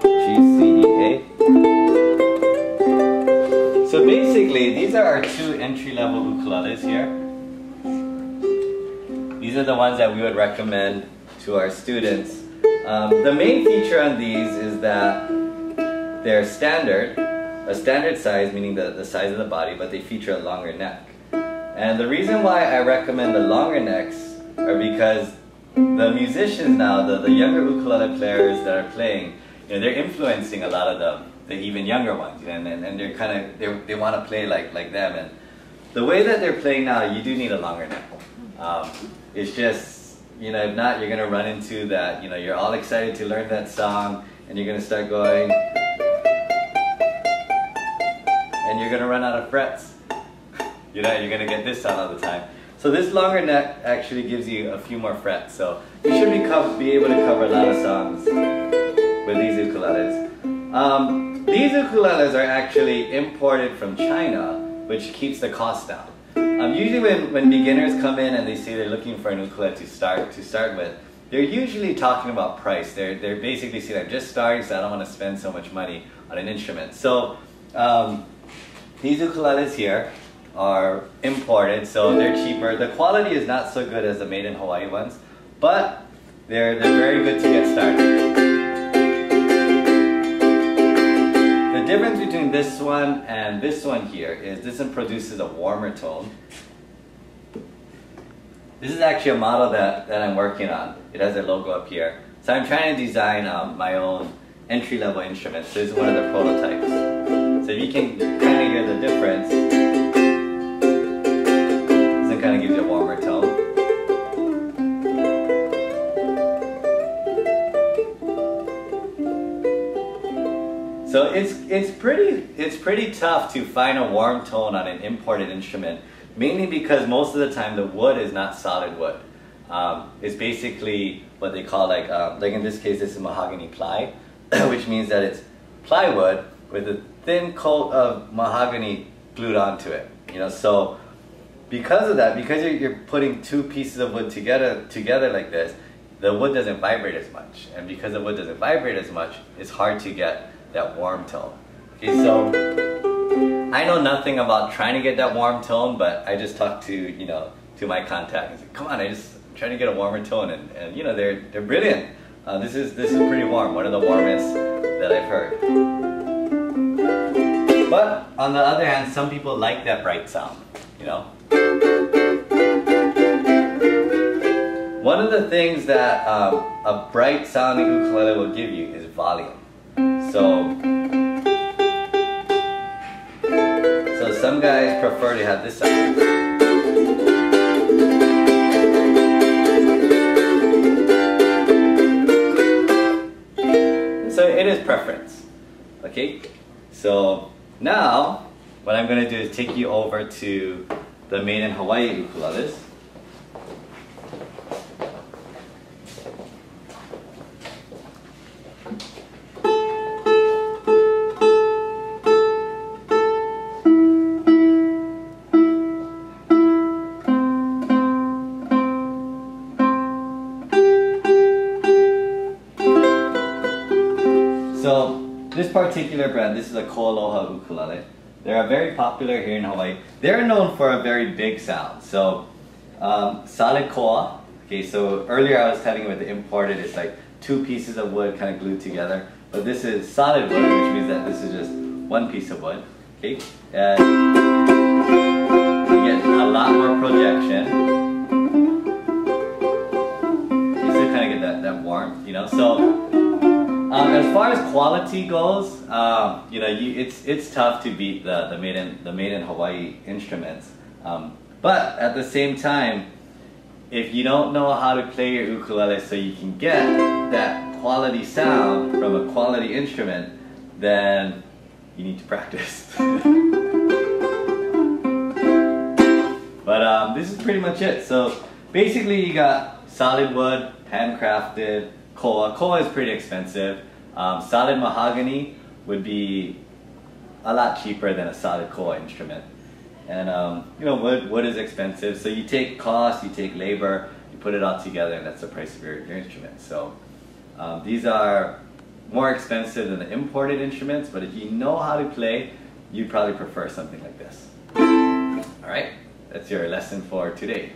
G-C-E-A. So basically, these are our two entry-level ukuleles here. These are the ones that we would recommend to our students. The main feature on these is that they're standard, a standard size, meaning the size of the body, but they feature a longer neck. And the reason why I recommend the longer necks are because the musicians now, the younger ukulele players that are playing, they're influencing a lot of the even younger ones, and they're kind of they want to play like them. And the way that they're playing now, you do need a longer neck. It's just, if not, you're gonna run into that. You're all excited to learn that song, and you're gonna start going, and you're gonna run out of frets. You're gonna get this sound all the time. So this longer neck actually gives you a few more frets. So you should be able to cover a lot of songs with these ukuleles. These ukuleles are actually imported from China, which keeps the cost down. Usually when beginners come in and they say they're looking for an ukulele to start with, they're usually talking about price. They're basically saying, I'm just starting, so I don't want to spend so much money on an instrument. So these ukuleles here are imported, so they're cheaper. The quality is not so good as the made in Hawaii ones, but they're very good to get started. The difference between this one and this one here is this one produces a warmer tone. This is actually a model that I'm working on. It has a logo up here. So I'm trying to design my own entry-level instrument. So this is one of the prototypes. So if you can kind of hear the difference, this one kind of gives you a warmer tone. So it's pretty tough to find a warm tone on an imported instrument, mainly because most of the time the wood is not solid wood. It's basically what they call like in this case, this is mahogany ply, which means that it's plywood with a thin coat of mahogany glued onto it. So because of that, because you're putting two pieces of wood together like this, the wood doesn't vibrate as much, and because the wood doesn't vibrate as much, it's hard to get that warm tone. Okay, so I know nothing about trying to get that warm tone, but I just talked to to my contact and said, come on, I'm trying to get a warmer tone, and they're brilliant. This is pretty warm, one of the warmest that I've heard. But on the other hand, some people like that bright sound. One of the things that a bright sounding ukulele will give you is volume. So some guys prefer to have this sound. So it is preference. Okay? So now what I'm going to do is take you over to the made in Hawaii ukuleles. So this particular brand, this is a Koaloha ukulele. They're very popular here in Hawaii. They're known for a very big sound. So solid koa. Okay, so earlier I was telling you with the imported, it's like two pieces of wood kind of glued together. But this is solid wood, which means that this is just one piece of wood. Okay, and you get a lot more projection. You still kind of get that warmth, So. As far as quality goes, it's tough to beat the made in Hawaii instruments. But at the same time, if you don't know how to play your ukulele so you can get that quality sound from a quality instrument, then you need to practice. But this is pretty much it. So basically, you got solid wood, handcrafted. Koa is pretty expensive. Solid mahogany would be a lot cheaper than a solid koa instrument. And wood is expensive. So you take cost, you take labor, you put it all together, and that's the price of your instrument. So these are more expensive than the imported instruments, but if you know how to play, you'd probably prefer something like this. Alright, that's your lesson for today.